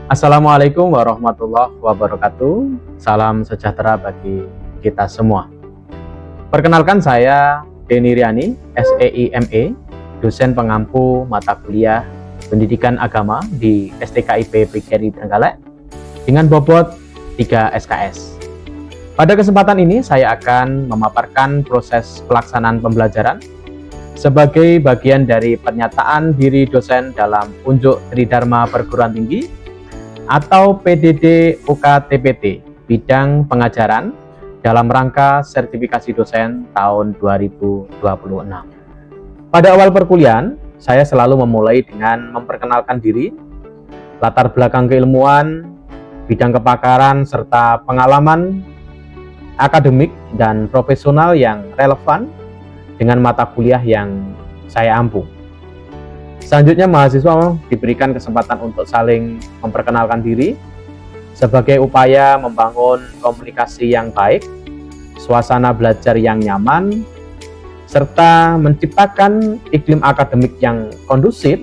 Assalamualaikum warahmatullahi wabarakatuh. Salam sejahtera bagi kita semua. Perkenalkan, saya Denny Riani, SEIME, dosen pengampu mata kuliah Pendidikan Agama di STKIP PGRI Trenggalek dengan bobot 3 SKS. Pada kesempatan ini saya akan memaparkan proses pelaksanaan pembelajaran sebagai bagian dari pernyataan diri dosen dalam unjuk Tridharma Perguruan Tinggi atau PDD UKTPT bidang pengajaran dalam rangka sertifikasi dosen tahun 2026. Pada awal perkuliahan, saya selalu memulai dengan memperkenalkan diri, latar belakang keilmuan, bidang kepakaran, serta pengalaman akademik dan profesional yang relevan dengan mata kuliah yang saya ampu. Selanjutnya, mahasiswa diberikan kesempatan untuk saling memperkenalkan diri sebagai upaya membangun komunikasi yang baik, suasana belajar yang nyaman, serta menciptakan iklim akademik yang kondusif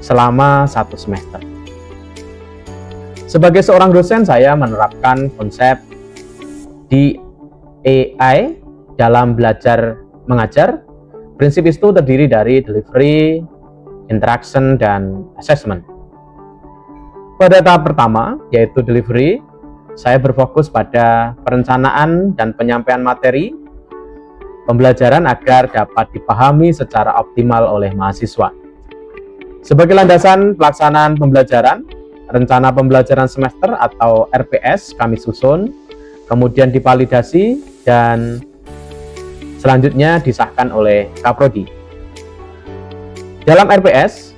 selama 1 semester. Sebagai seorang dosen, saya menerapkan konsep DAI dalam belajar mengajar. Prinsip itu terdiri dari delivery, interaction, dan assessment. Pada tahap pertama, yaitu delivery, saya berfokus pada perencanaan dan penyampaian materi pembelajaran agar dapat dipahami secara optimal oleh mahasiswa. Sebagai landasan pelaksanaan pembelajaran, rencana pembelajaran semester atau RPS kami susun, kemudian divalidasi, dan selanjutnya disahkan oleh Kaprodi. Dalam RPS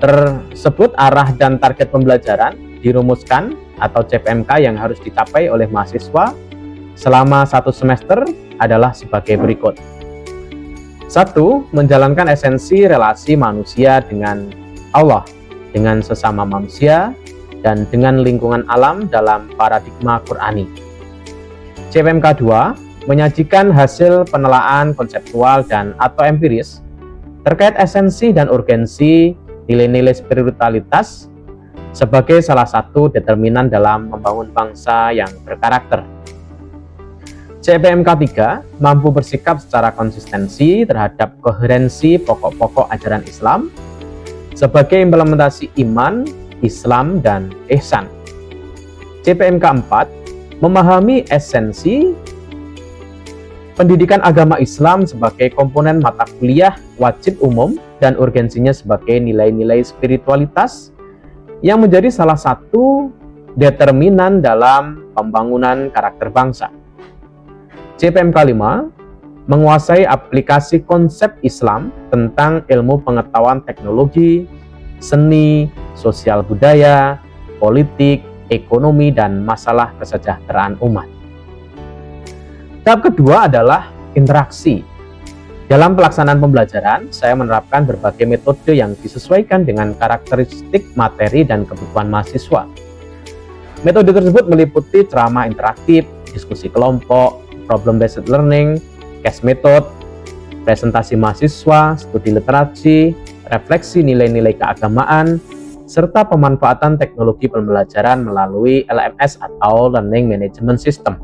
tersebut, arah dan target pembelajaran dirumuskan atau CPMK yang harus dicapai oleh mahasiswa selama 1 semester adalah sebagai berikut. 1. Menjalankan esensi relasi manusia dengan Allah, dengan sesama manusia, dan dengan lingkungan alam dalam paradigma Qur'ani. CPMK 2. Menyajikan hasil penelaan konseptual dan atau empiris terkait esensi dan urgensi nilai-nilai spiritualitas sebagai salah satu determinan dalam membangun bangsa yang berkarakter. CPMK 3 mampu bersikap secara konsistensi terhadap koherensi pokok-pokok ajaran Islam sebagai implementasi iman, Islam, dan ihsan. CPMK 4 memahami esensi pendidikan agama Islam sebagai komponen mata kuliah wajib umum dan urgensinya sebagai nilai-nilai spiritualitas yang menjadi salah satu determinan dalam pembangunan karakter bangsa. CPMK 5 menguasai aplikasi konsep Islam tentang ilmu pengetahuan teknologi, seni, sosial budaya, politik, ekonomi, dan masalah kesejahteraan umat. Tahap kedua adalah interaksi. Dalam pelaksanaan pembelajaran, saya menerapkan berbagai metode yang disesuaikan dengan karakteristik materi dan kebutuhan mahasiswa. Metode tersebut meliputi ceramah interaktif, diskusi kelompok, problem-based learning, case method, presentasi mahasiswa, studi literasi, refleksi nilai-nilai keagamaan, serta pemanfaatan teknologi pembelajaran melalui LMS atau Learning Management System,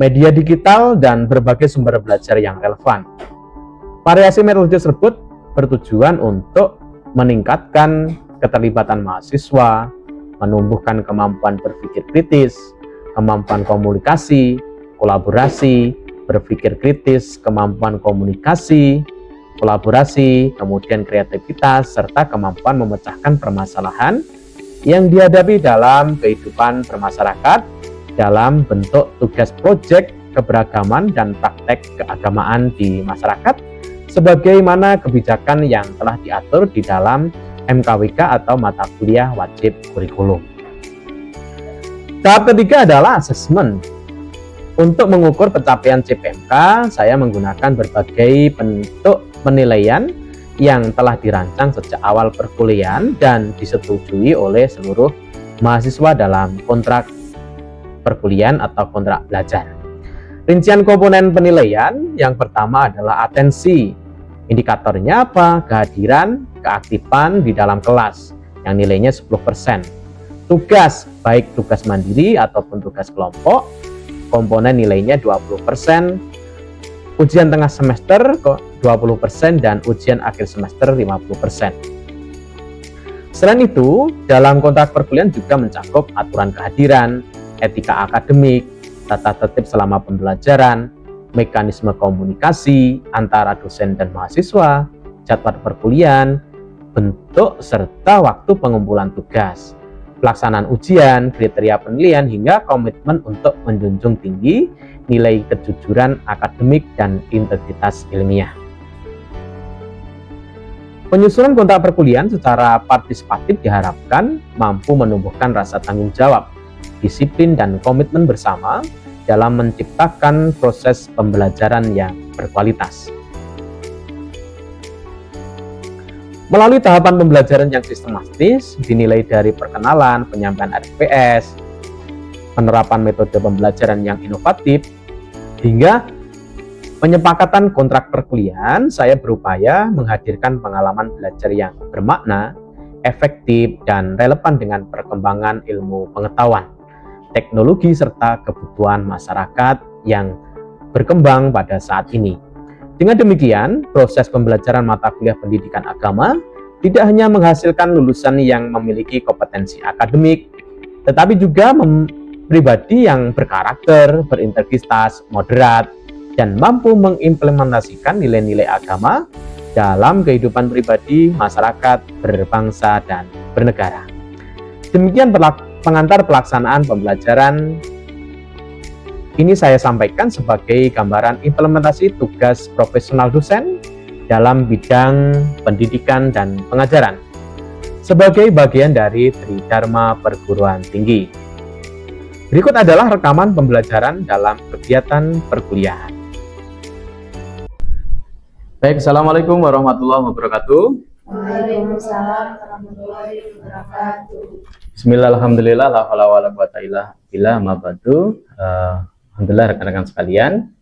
media digital, dan berbagai sumber belajar yang relevan. Variasi metode tersebut bertujuan untuk meningkatkan keterlibatan mahasiswa, menumbuhkan kemampuan berpikir kritis, kemampuan komunikasi, kolaborasi, berpikir kritis, kemampuan komunikasi, kolaborasi, kemudian kreativitas, serta kemampuan memecahkan permasalahan yang dihadapi dalam kehidupan bermasyarakat dalam bentuk tugas proyek keberagaman dan praktek keagamaan di masyarakat sebagaimana kebijakan yang telah diatur di dalam MKWK atau mata kuliah wajib kurikulum. Tahap ketiga adalah asesmen. Untuk mengukur pencapaian CPMK, saya menggunakan berbagai bentuk penilaian yang telah dirancang sejak awal perkuliahan dan disetujui oleh seluruh mahasiswa dalam kontrak perkuliahan atau kontrak belajar. Rincian komponen penilaian yang pertama adalah atensi. Indikatornya apa? Kehadiran, keaktifan di dalam kelas. yang nilainya 10%. Tugas, baik tugas mandiri ataupun tugas kelompok, komponen nilainya 20%, ujian tengah semester 20%, dan ujian akhir semester 50%. Selain itu, dalam kontrak perkuliahan juga mencakup aturan kehadiran, etika akademik, tata tertib selama pembelajaran, mekanisme komunikasi antara dosen dan mahasiswa, jadwal perkuliahan, bentuk serta waktu pengumpulan tugas, pelaksanaan ujian, kriteria penilaian, hingga komitmen untuk menjunjung tinggi nilai kejujuran akademik dan integritas ilmiah. Penyusunan kontrak perkuliahan secara partisipatif diharapkan mampu menumbuhkan rasa tanggung jawab, disiplin, dan komitmen bersama dalam menciptakan proses pembelajaran yang berkualitas. Melalui tahapan pembelajaran yang sistematis, dinilai dari perkenalan, penyampaian RPS, penerapan metode pembelajaran yang inovatif, hingga penyepakatan kontrak perkuliahan, saya berupaya menghadirkan pengalaman belajar yang bermakna, efektif, dan relevan dengan perkembangan ilmu pengetahuan, teknologi, serta kebutuhan masyarakat yang berkembang pada saat ini. Dengan demikian, proses pembelajaran mata kuliah pendidikan agama tidak hanya menghasilkan lulusan yang memiliki kompetensi akademik, tetapi juga pribadi yang berkarakter, berintegritas, moderat, dan mampu mengimplementasikan nilai-nilai agama dalam kehidupan pribadi, masyarakat, berbangsa, dan bernegara. Demikian pengantar pelaksanaan pembelajaran ini saya sampaikan sebagai gambaran implementasi tugas profesional dosen dalam bidang pendidikan dan pengajaran sebagai bagian dari Tridharma Perguruan Tinggi. Berikut adalah rekaman pembelajaran dalam kegiatan perkuliahan. Baik, Assalamualaikum warahmatullahi wabarakatuh. Waalaikumsalam warahmatullahi wabarakatuh. Bismillah, alhamdulillah, la haula wala quwata illa billah, ma ba'du. Alhamdulillah rekan-rekan sekalian,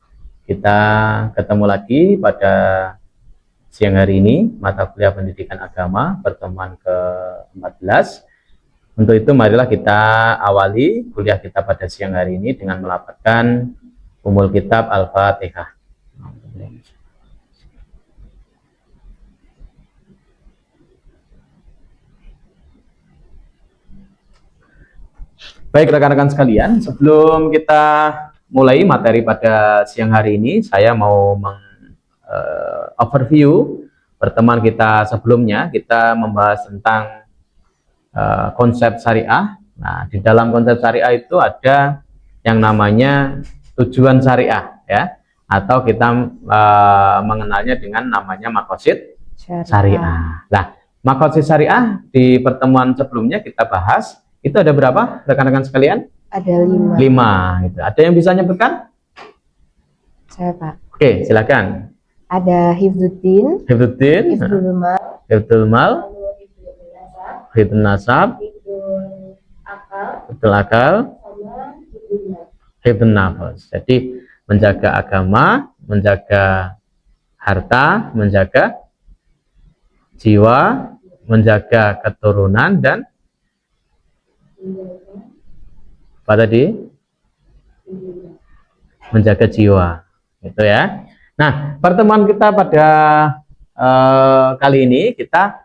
kita ketemu lagi pada siang hari ini, mata kuliah pendidikan agama, pertemuan ke-14. Untuk itu marilah kita awali kuliah kita pada siang hari ini dengan melafadzkan Ummul Kitab Al-Fatihah. Baik rekan-rekan sekalian, sebelum kita mulai materi pada siang hari ini, saya mau overview pertemuan kita sebelumnya. Kita membahas tentang konsep syariah. Nah, di dalam konsep syariah itu ada yang namanya tujuan syariah, ya, atau kita mengenalnya dengan namanya maqasid syariah. Nah, maqasid syariah di pertemuan sebelumnya kita bahas. Itu ada berapa rekan-rekan sekalian? Ada 5. 5 gitu. Ada yang bisa nyebutkan? Saya, Pak. Oke, silakan. Ada Hifdzuddin, Hifdzuddin, Hifdzul Mal, Hifdzul Mal, Hifdzul Nasab, Hifdzul Akal, sama Hifdzul Hifdzul Nafas. Jadi menjaga agama, menjaga harta, menjaga jiwa, menjaga keturunan, dan apa tadi? Menjaga jiwa, gitu ya. Nah, pertemuan kita pada kali ini kita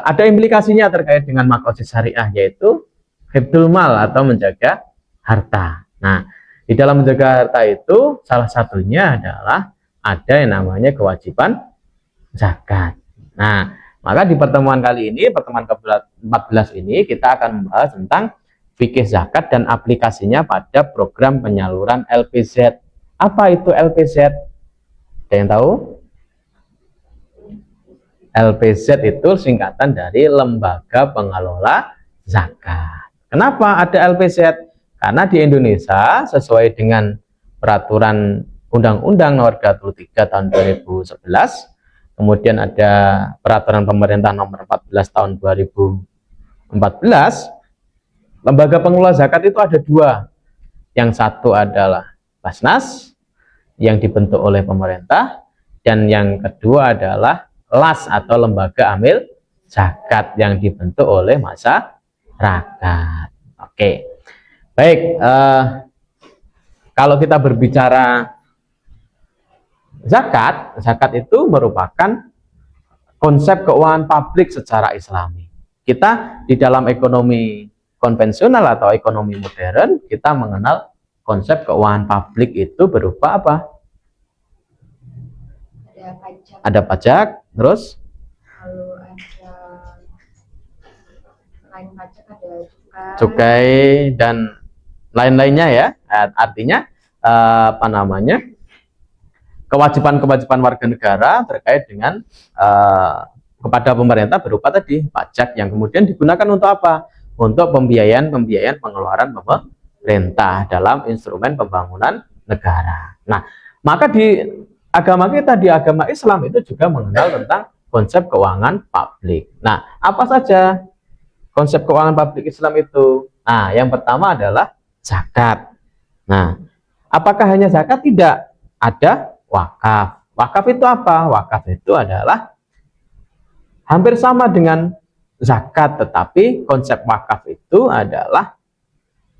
ada implikasinya terkait dengan maqasid syariah, yaitu hifdzul mal atau menjaga harta. Nah, di dalam menjaga harta itu salah satunya adalah ada yang namanya kewajiban zakat. Nah, maka di pertemuan kali ini, pertemuan ke-14 ini, kita akan membahas tentang fikih zakat dan aplikasinya pada program penyaluran LPZ. Apa itu LPZ? Ada yang tahu? LPZ itu singkatan dari Lembaga Pengelola Zakat. Kenapa ada LPZ? Karena di Indonesia sesuai dengan peraturan Undang-Undang Nomor 33 Tahun 2011, kemudian ada peraturan pemerintah nomor 14 tahun 2014, lembaga pengelola zakat itu ada 2. Yang satu adalah Basnas yang dibentuk oleh pemerintah, dan yang kedua adalah LAS atau lembaga amil zakat yang dibentuk oleh masyarakat. Oke, baik. Kalau kita berbicara zakat itu merupakan konsep keuangan publik secara Islami. Kita di dalam ekonomi konvensional atau ekonomi modern, kita mengenal konsep keuangan publik itu berupa apa? Ada pajak, Ada pajak, terus lalu ada lain pajak, ada cukai dan lain-lainnya ya. Artinya apa namanya? Kewajiban-kewajiban warga negara terkait dengan kepada pemerintah berupa tadi pajak yang kemudian digunakan untuk apa? Untuk pembiayaan pengeluaran pemerintah dalam instrumen pembangunan negara. Nah, maka di agama kita, di agama Islam itu juga mengenal tentang konsep keuangan publik. Nah, apa saja konsep keuangan publik Islam itu? Nah, yang pertama adalah zakat. Nah, apakah hanya zakat? Tidak. Ada wakaf. Wakaf itu apa? Wakaf itu adalah hampir sama dengan zakat, tetapi konsep wakaf itu adalah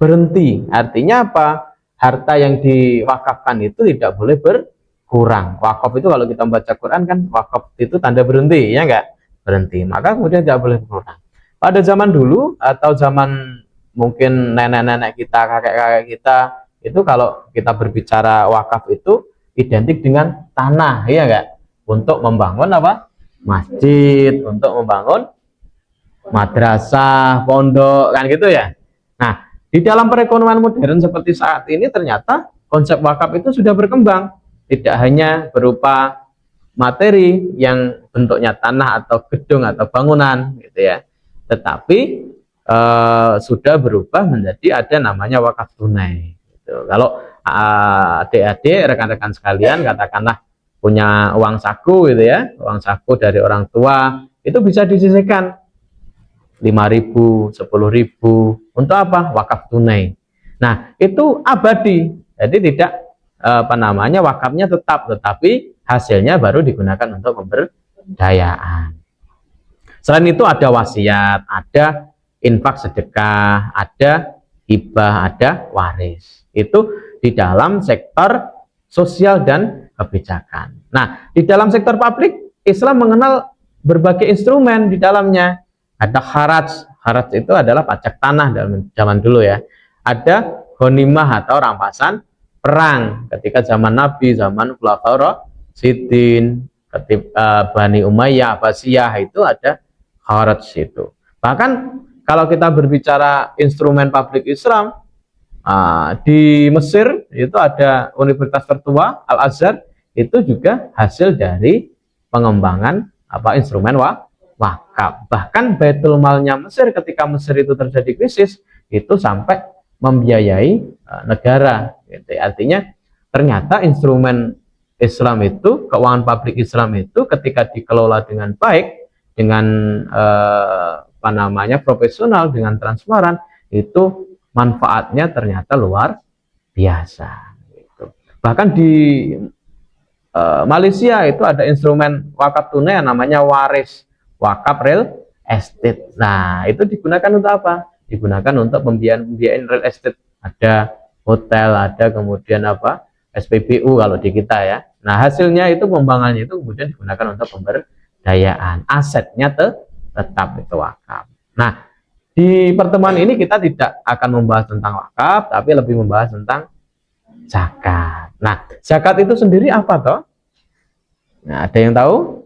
berhenti. Artinya apa? Harta yang diwakafkan itu tidak boleh berkurang. Wakaf itu kalau kita membaca Quran kan wakaf itu tanda berhenti, ya enggak? Berhenti. Maka kemudian tidak boleh berkurang. Pada zaman dulu atau zaman mungkin nenek-nenek kita, kakek-kakek kita, itu kalau kita berbicara wakaf itu identik dengan tanah, ya enggak? Untuk membangun apa? Masjid, untuk membangun madrasah, pondok, kan gitu ya. Nah, di dalam perekonomian modern seperti saat ini ternyata konsep wakaf itu sudah berkembang. Tidak hanya berupa materi yang bentuknya tanah atau gedung atau bangunan gitu ya. Tetapi sudah berubah menjadi ada namanya wakaf tunai. Gitu. Kalau adik-adik, rekan-rekan sekalian katakanlah punya uang saku gitu ya, uang saku dari orang tua itu bisa disisihkan 5.000, 10.000 untuk apa? Wakaf tunai. Nah, itu abadi. Jadi tidak apa namanya wakafnya tetap, tetapi hasilnya baru digunakan untuk pemberdayaan. Selain itu ada wasiat, ada infak sedekah, ada hibah, ada waris. Itu di dalam sektor sosial dan kebijakan. Nah, di dalam sektor publik, Islam mengenal berbagai instrumen di dalamnya. Ada kharaj itu adalah pajak tanah dalam zaman dulu ya. Ada ghanimah atau rampasan perang ketika zaman Nabi, zaman Khulafaur Rasyidin, ketika Bani Umayyah, Abbasiyah itu ada kharaj itu. Bahkan kalau kita berbicara instrumen publik Islam, di Mesir itu ada universitas tertua Al-Azhar, itu juga hasil dari pengembangan instrumen wakaf. Bahkan Baitul Malnya Mesir ketika Mesir itu terjadi krisis itu sampai membiayai negara. Gitu. Artinya ternyata instrumen Islam itu, keuangan publik Islam itu ketika dikelola dengan baik, dengan profesional, dengan transparan, itu manfaatnya ternyata luar biasa. Gitu. Bahkan di Malaysia itu ada instrumen wakaf tunai yang namanya waris, wakaf real estate. Nah, itu digunakan untuk apa? Digunakan untuk pembiayaan real estate. Ada hotel, ada kemudian SPBU kalau di kita ya. Nah, hasilnya itu pengembangannya itu kemudian digunakan untuk pemberdayaan. Asetnya tetap itu wakaf. Nah, di pertemuan ini kita tidak akan membahas tentang wakaf, tapi lebih membahas tentang zakat. Nah, zakat itu sendiri apa toh? Nah, ada yang tahu?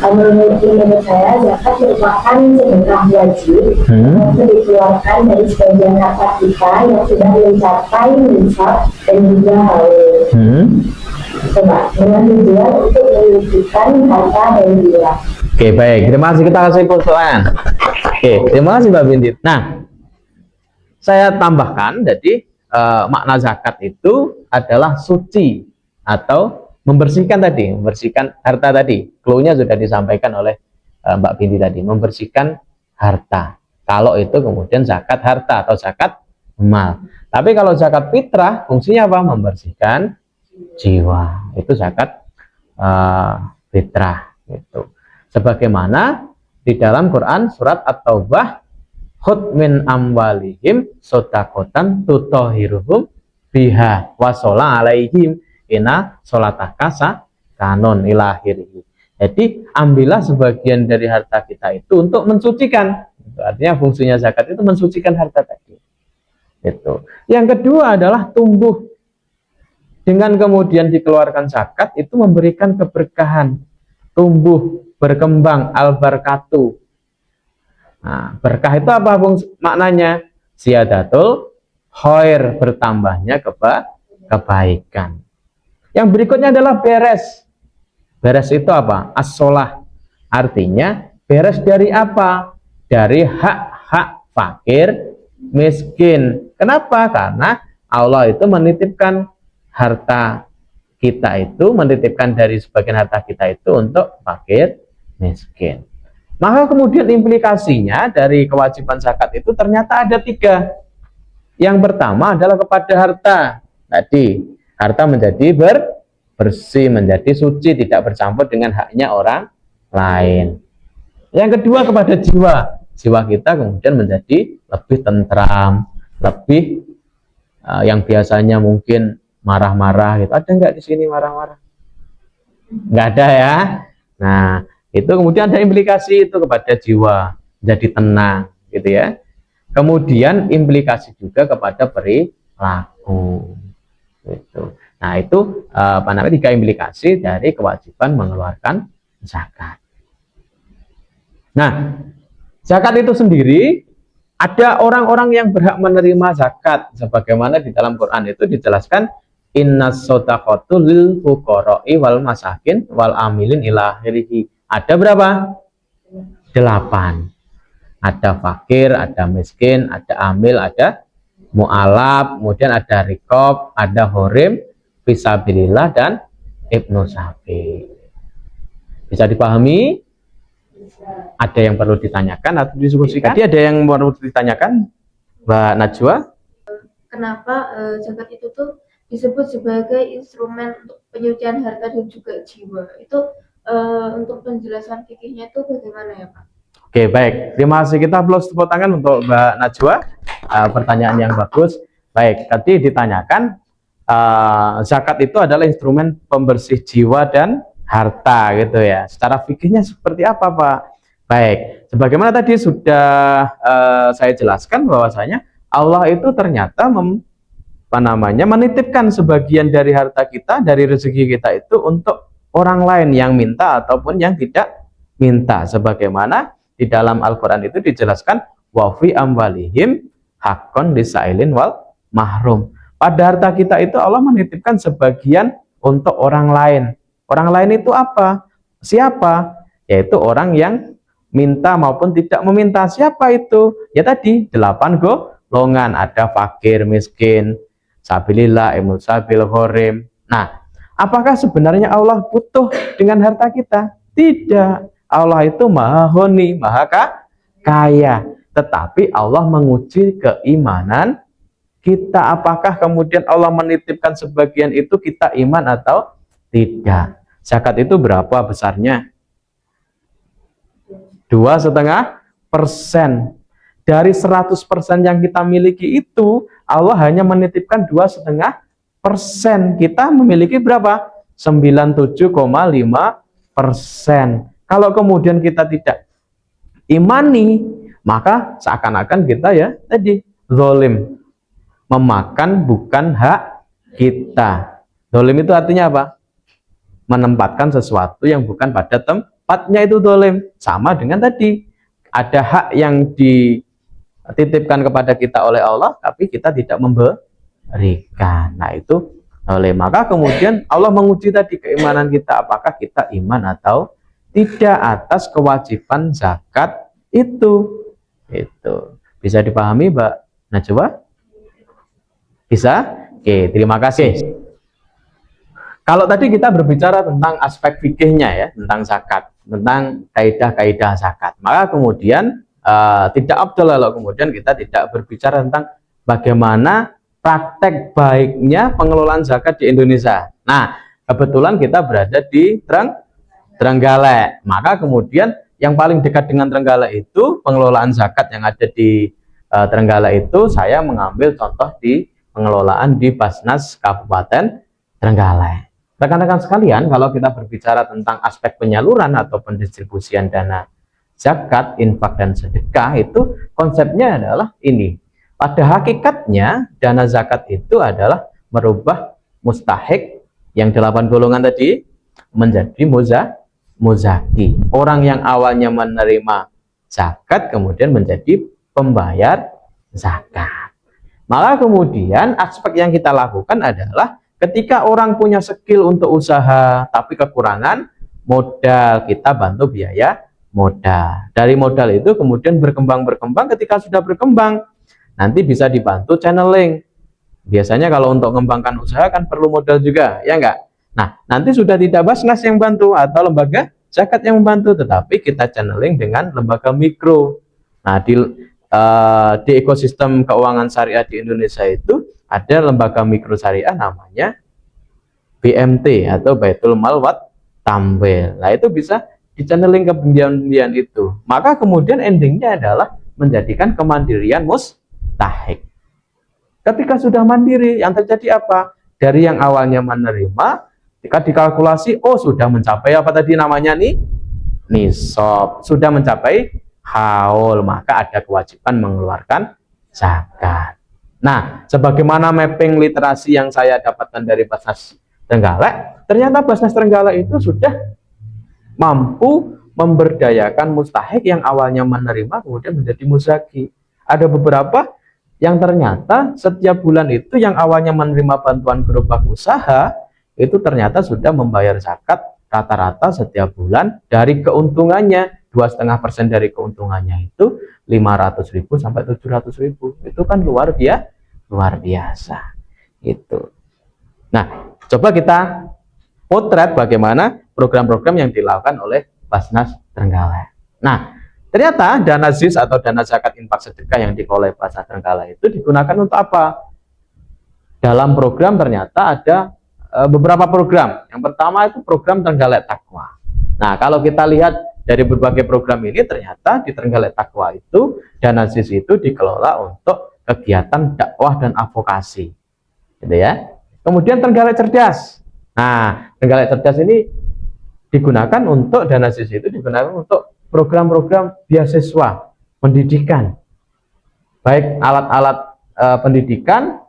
Menurut saya, zakat merupakan sedekah wajib yang dikeluarkan dari sebagian harta kita yang sudah mencapai nisab dan juga haul. Coba, dengan tujuan untuk menunjukkan harta dan jiwa. Oke, baik. Terima kasih, kita kasih pertanyaan. Oke, terima kasih Mbak Binti. Nah, saya tambahkan, jadi makna zakat itu adalah suci atau membersihkan tadi, membersihkan harta tadi. Clue-nya sudah disampaikan oleh Mbak Binti tadi, membersihkan harta. Kalau itu kemudian zakat harta atau zakat mal. Tapi kalau zakat fitrah, fungsinya apa? Membersihkan jiwa. Itu zakat fitrah. Gitu. Sebagaimana di dalam Quran surat At-Taubah, khudh min amwalihim shadaqatan tutahhiruhum biha wa sholli alaihim inna sholataka kanon ila akhirih. Jadi ambillah sebagian dari harta kita itu untuk mensucikan. Artinya fungsinya zakat itu mensucikan harta tadi. Itu. Yang kedua adalah tumbuh. Dengan kemudian dikeluarkan zakat itu memberikan keberkahan, tumbuh, berkembang, al-barakatuh. Nah, berkah itu apa maknanya? Ziyadatul khair, bertambahnya kebaikan. Yang berikutnya adalah beres. Beres itu apa? As-sholah. Artinya beres dari apa? Dari hak-hak fakir, miskin. Kenapa? Karena Allah itu menitipkan harta kita itu, menitipkan dari sebagian harta kita itu untuk fakir, miskin. Maka kemudian implikasinya dari kewajiban zakat itu ternyata ada 3. Yang pertama adalah kepada harta. Tadi, harta menjadi bersih, menjadi suci, tidak bercampur dengan haknya orang lain. Yang kedua kepada jiwa. Jiwa kita kemudian menjadi lebih tentram, lebih yang biasanya mungkin marah-marah gitu. Ada nggak di sini marah-marah? Nggak ada ya. Nah, itu kemudian ada implikasi itu kepada jiwa, jadi tenang gitu ya. Kemudian implikasi juga kepada perilaku gitu. Nah, itu 3 implikasi dari kewajiban mengeluarkan zakat. Nah, zakat itu sendiri ada orang-orang yang berhak menerima zakat sebagaimana di dalam Quran itu dijelaskan innas shadaqatu lil fuqara'i wal masakin wal amilin ila akhirih. Ada berapa? 8. Ada fakir, ada miskin, ada amil, ada mu'alaf, kemudian ada rikob, ada horim, fisabilillah, dan ibnu sabil. Bisa dipahami? Ada yang perlu ditanyakan atau diskusikan? Tadi ada yang perlu ditanyakan, Mbak Najwa? Kenapa zakat itu tuh disebut sebagai instrumen untuk penyucian harta dan juga jiwa? Itu untuk penjelasan fikihnya itu bagaimana ya Pak? Oke, baik. Terima kasih, kita plus tepuk tangan untuk Mbak Najwa. Pertanyaan yang bagus. Baik, tadi ditanyakan zakat itu adalah instrumen pembersih jiwa dan harta gitu ya. Secara fikihnya seperti apa, Pak? Baik, sebagaimana tadi sudah saya jelaskan bahwasanya Allah itu ternyata menitipkan sebagian dari harta kita, dari rezeki kita itu untuk orang lain yang minta ataupun yang tidak minta. Sebagaimana di dalam Al-Quran itu dijelaskan wa fi amwalihim haqqon lisailin wal mahrum. Pada harta kita itu Allah menitipkan sebagian untuk orang lain. Orang lain itu apa? Siapa? Yaitu orang yang minta maupun tidak meminta. Siapa itu? Ya tadi 8 golongan, ada fakir, miskin, sabilillah, ibnu sabil, horim. Nah, apakah sebenarnya Allah butuh dengan harta kita? Tidak. Allah itu maha honi, maha kaya. Tetapi Allah menguji keimanan kita. Apakah kemudian Allah menitipkan sebagian itu kita iman atau tidak? Zakat itu berapa besarnya? 2,5%. Dari 100% yang kita miliki itu, Allah hanya menitipkan 2,5%. Kita memiliki berapa? 97,5%. Kalau kemudian kita tidak imani, maka seakan-akan kita ya tadi zalim, memakan bukan hak kita. Zalim itu artinya apa? Menempatkan sesuatu yang bukan pada tempatnya, itu zalim. Sama dengan tadi, ada hak yang dititipkan kepada kita oleh Allah, tapi kita tidak memberikan. Nah, itu zalim. Maka kemudian Allah menguji tadi keimanan kita, apakah kita iman atau tidak atas kewajiban zakat itu. Itu bisa dipahami, Mbak Najwa? Bisa? Oke, terima kasih. Kalau tadi kita berbicara tentang aspek fikihnya ya, tentang zakat, tentang kaidah-kaidah zakat, maka kemudian tidak abdul kalau kemudian kita tidak berbicara tentang bagaimana praktek baiknya pengelolaan zakat di Indonesia. Nah, kebetulan kita berada di Trenggalek. Maka kemudian yang paling dekat dengan Trenggalek itu pengelolaan zakat yang ada di Trenggalek itu saya mengambil contoh di pengelolaan di Basnas Kabupaten Trenggalek. Rekan-rekan sekalian, kalau kita berbicara tentang aspek penyaluran atau pendistribusian dana zakat, infak, dan sedekah, itu konsepnya adalah ini. Pada hakikatnya, dana zakat itu adalah merubah mustahik yang 8 golongan tadi menjadi muzaki. Orang yang awalnya menerima zakat kemudian menjadi pembayar zakat. Maka kemudian aspek yang kita lakukan adalah ketika orang punya skill untuk usaha tapi kekurangan modal, kita bantu biaya modal. Dari modal itu kemudian berkembang, ketika sudah berkembang nanti bisa dibantu channeling. Biasanya kalau untuk mengembangkan usaha kan perlu modal juga, ya enggak? Nah, nanti sudah tidak Basnas yang bantu atau lembaga zakat yang membantu, tetapi kita channeling dengan lembaga mikro. Nah, di ekosistem keuangan syariah di Indonesia itu ada lembaga mikro syariah namanya BMT atau Baitul Mal wat Tamwil. Nah, itu bisa di-channeling ke pembiayaan itu. Maka kemudian endingnya adalah menjadikan kemandirian mustahik. Ketika sudah mandiri, yang terjadi apa? Dari yang awalnya menerima, ketika dikalkulasi, oh sudah mencapai apa tadi namanya nih? Nisab. Sudah mencapai haul, maka ada kewajiban mengeluarkan zakat. Nah, sebagaimana mapping literasi yang saya dapatkan dari Basnas Trenggalek, ternyata Basnas Trenggalek itu sudah mampu memberdayakan mustahik yang awalnya menerima kemudian menjadi muzaki. Ada beberapa yang ternyata setiap bulan itu yang awalnya menerima bantuan gerobak usaha itu ternyata sudah membayar zakat rata-rata setiap bulan dari keuntungannya. 2,5% dari keuntungannya itu 500.000 sampai 700.000. Itu kan luar biasa. Itu. Nah, coba kita potret bagaimana program-program yang dilakukan oleh Basnas Trenggalek. Nah, ternyata dana ZIS atau dana zakat infak sedekah yang dikelola Basnas Trenggalek itu digunakan untuk apa? Dalam program ternyata ada beberapa program. Yang pertama itu program Trenggalek Takwa. Nah, kalau kita lihat dari berbagai program ini, ternyata di Trenggalek Takwa itu dana ZIS itu dikelola untuk kegiatan dakwah dan advokasi, gitu ya. Kemudian Trenggalek Cerdas. Nah, Trenggalek Cerdas ini digunakan untuk dana ZIS itu digunakan untuk program-program beasiswa pendidikan, baik alat-alat pendidikan,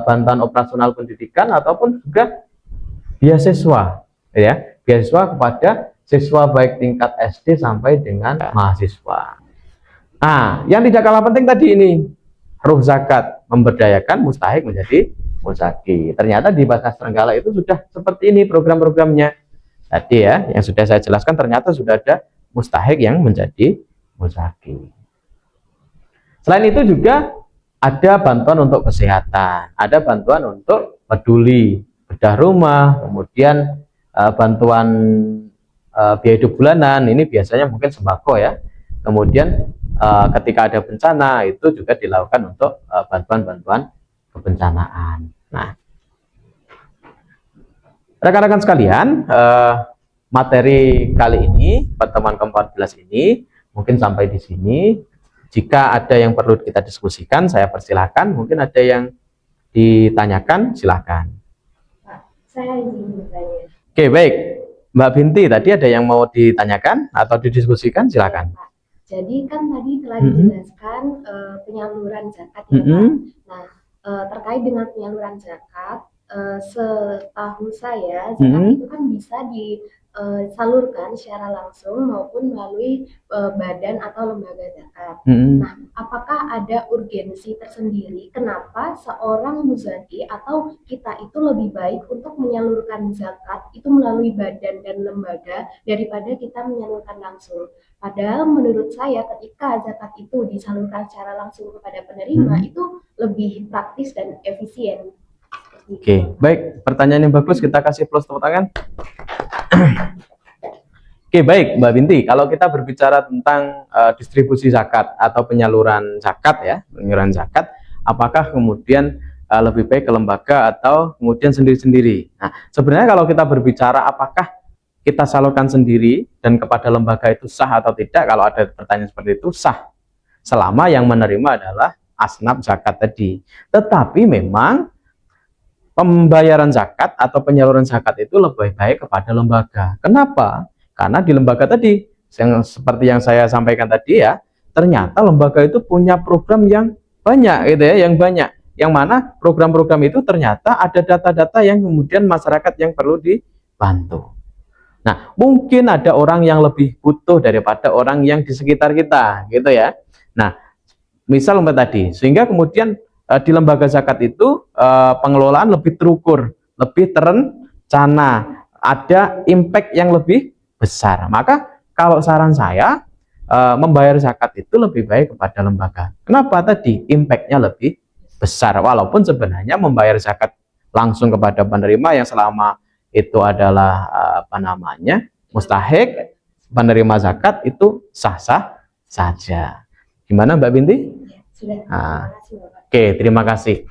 bantuan operasional pendidikan ataupun juga beasiswa, ya, beasiswa kepada siswa baik tingkat SD sampai dengan mahasiswa. Nah, yang tidak kalah penting tadi ini, ruh zakat, memberdayakan mustahik menjadi muzaki. Ternyata di Basnas Trenggalek itu sudah seperti ini program-programnya. Tadi ya, yang sudah saya jelaskan ternyata sudah ada mustahik yang menjadi muzaki. Selain itu juga ada bantuan untuk kesehatan, ada bantuan untuk peduli, bedah rumah, kemudian bantuan biaya hidup bulanan, ini biasanya mungkin sembako ya. Kemudian ketika ada bencana itu juga dilakukan untuk bantuan-bantuan kebencanaan. Nah, rekan-rekan sekalian, materi kali ini, pertemuan ke-14 ini mungkin sampai di sini. Jika ada yang perlu kita diskusikan, saya persilahkan. Mungkin ada yang ditanyakan, silakan. Pak, saya ingin bertanya. Oke, baik. Mbak Binti, tadi ada yang mau ditanyakan atau didiskusikan? Silakan. Jadi kan tadi telah dijelaskan penyaluran zakat ya, Pak. Nah, terkait dengan penyaluran zakat, setahu saya zakat itu kan bisa disalurkan secara langsung maupun melalui badan atau lembaga zakat. Nah, apakah ada urgensi tersendiri kenapa seorang muzaki atau kita itu lebih baik untuk menyalurkan zakat itu melalui badan dan lembaga daripada kita menyalurkan langsung? Padahal menurut saya ketika zakat itu disalurkan secara langsung kepada penerima itu lebih praktis dan efisien. Oke, baik. Pertanyaan yang bagus, kita kasih plus tepuk tangan. Oke, baik Mbak Binti. Kalau kita berbicara tentang distribusi zakat atau penyaluran zakat ya, penyaluran zakat, apakah kemudian lebih baik ke lembaga atau kemudian sendiri-sendiri? Nah, sebenarnya kalau kita berbicara apakah kita salurkan sendiri dan kepada lembaga itu sah atau tidak? Kalau ada pertanyaan seperti itu, sah. Selama yang menerima adalah asnaf zakat tadi. Tetapi memang pembayaran zakat atau penyaluran zakat itu lebih baik kepada lembaga. Kenapa? Karena di lembaga tadi, yang seperti yang saya sampaikan tadi ya, ternyata lembaga itu punya program yang banyak gitu ya, yang mana program-program itu ternyata ada data-data yang kemudian masyarakat yang perlu dibantu. Nah, mungkin ada orang yang lebih butuh daripada orang yang di sekitar kita, gitu ya. Nah, misal tadi, sehingga kemudian di lembaga zakat itu pengelolaan lebih terukur, lebih terencana, ada impact yang lebih besar. Maka kalau saran saya, membayar zakat itu lebih baik kepada lembaga. Kenapa tadi? Impact-nya lebih besar, walaupun sebenarnya membayar zakat langsung kepada penerima yang selama itu adalah mustahik, penerima zakat itu sah-sah saja. Gimana Mbak Binti? Sudah. Oke, terima kasih.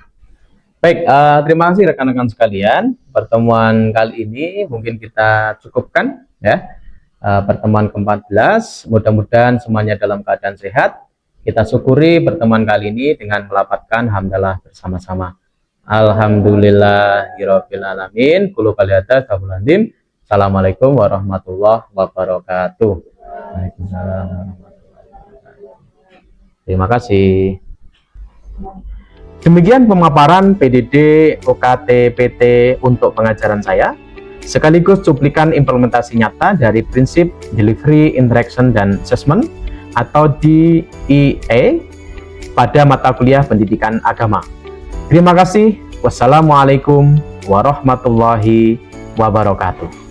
Baik, terima kasih rekan-rekan sekalian. Pertemuan kali ini mungkin kita cukupkan ya. Pertemuan ke-14, mudah-mudahan semuanya dalam keadaan sehat. Kita syukuri pertemuan kali ini dengan melafadzkan hamdalah bersama-sama. Alhamdulillahirabbil alamin. Qulu qali hadza qabulandim. Assalamualaikum warahmatullahi wabarakatuh. Waalaikumsalam. Terima kasih. Demikian pemaparan PDD UKT PT untuk pengajaran saya, sekaligus cuplikan implementasi nyata dari prinsip Delivery, Interaction, dan Assessment atau DIA pada mata kuliah pendidikan agama. Terima kasih. Wassalamualaikum warahmatullahi wabarakatuh.